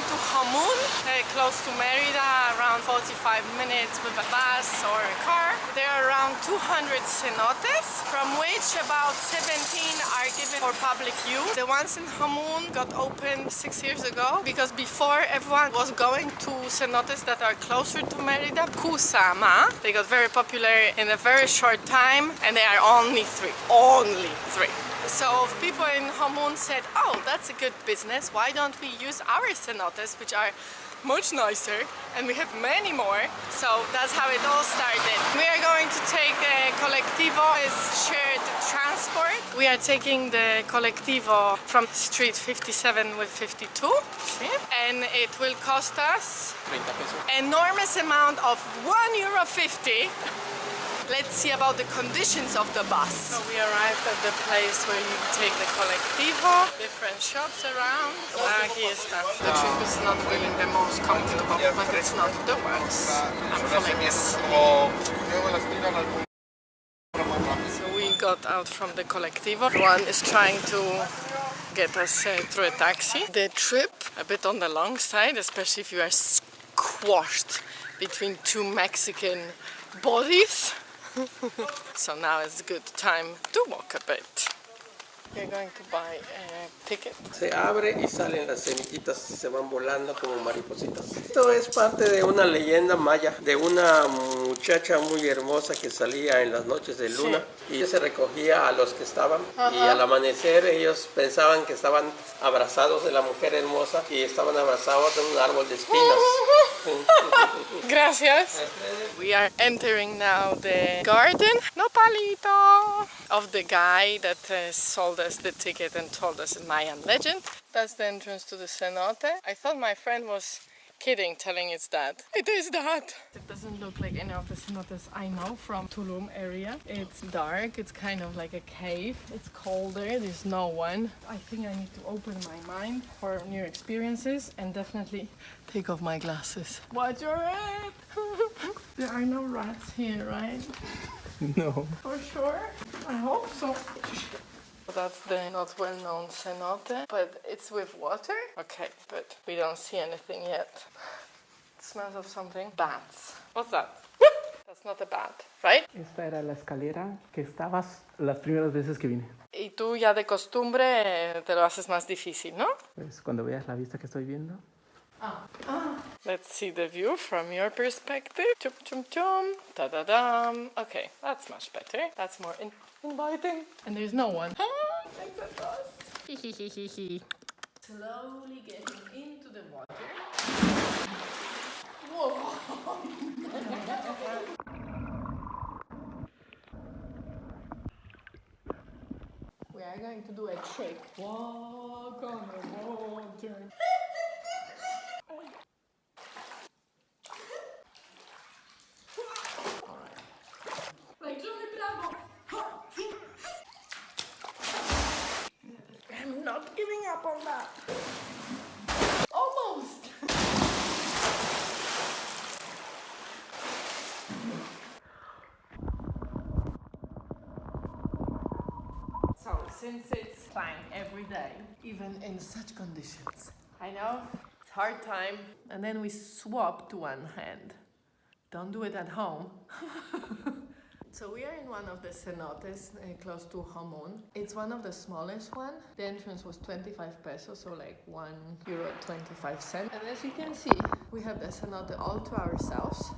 to Homun, close to Merida, around 45 minutes with a bus or a car. There are around 200 cenotes, from which about 17 are given for public use. The ones in Homun got opened 6 years ago because before everyone was going to cenotes that are closer to Merida, Cuzama. They got very popular in a very short time and they are only three. Only three. So people in Homun said, oh, that's a good business. Why don't we use our cenotes, which are much nicer, and we have many more. So that's how it all started. We are going to take the colectivo as shared transport. We are taking the colectivo from street 57 with 52, and it will cost us enormous amount of €1.50. Let's see about the conditions of the bus. So we arrived at the place where you take the colectivo, different shops around. Aquí está. The trip is not really the most comfortable, but it's not the worst. I'm feeling this. So we got out from the colectivo. One is trying to get us through a taxi. The trip, a bit on the long side, especially if you are squashed between two Mexican bodies. So now it's a good time to walk a bit. We're going to buy a ticket. Se abre y salen las semillitas, se van volando como maripositas. Esto es parte de una leyenda maya, de una muchacha muy hermosa que salía en las noches de luna y se recogía a los que estaban y al amanecer ellos pensaban que estaban abrazados de la mujer hermosa y estaban abrazados de un árbol de espinas. Gracias. We are entering now the garden, nopalito, of the guy that sold us the ticket and told us a Mayan legend. That's the entrance to the cenote. I thought my friend was kidding, telling it's that. It is that. It doesn't look like any of the cenotes I know from Tulum area. It's dark, it's kind of like a cave. It's colder, there's no one. I think I need to open my mind for new experiences and definitely take off my glasses. Watch your head! There are no rats here, right? No. For sure? I hope so. That's the not well-known cenote, but it's with water? Okay, but we don't see anything yet. It smells of something. Bats. What's that? That's not a bat, right? Esta era la escalera que estabas las primeras veces que vine. Y tú ya de costumbre te lo haces más difícil, ¿no? Pues cuando veas la vista que estoy viendo. Let's see the view from your perspective. Chum chum chum. Da da dam. Okay, that's much better. That's more inviting. And there's no one. Like that does. Slowly getting into the water. Whoa. We are going to do a trick. Walk on the water. I'm not giving up on that. Almost. So, since it's fine every day, even in such conditions, I know it's hard time. And then we swap to one hand. Don't do it at home. So we are in one of the cenotes close to Homun. It's one of the smallest one. The entrance was 25 pesos, so like €1.25. And as you can see, we have the cenote all to ourselves.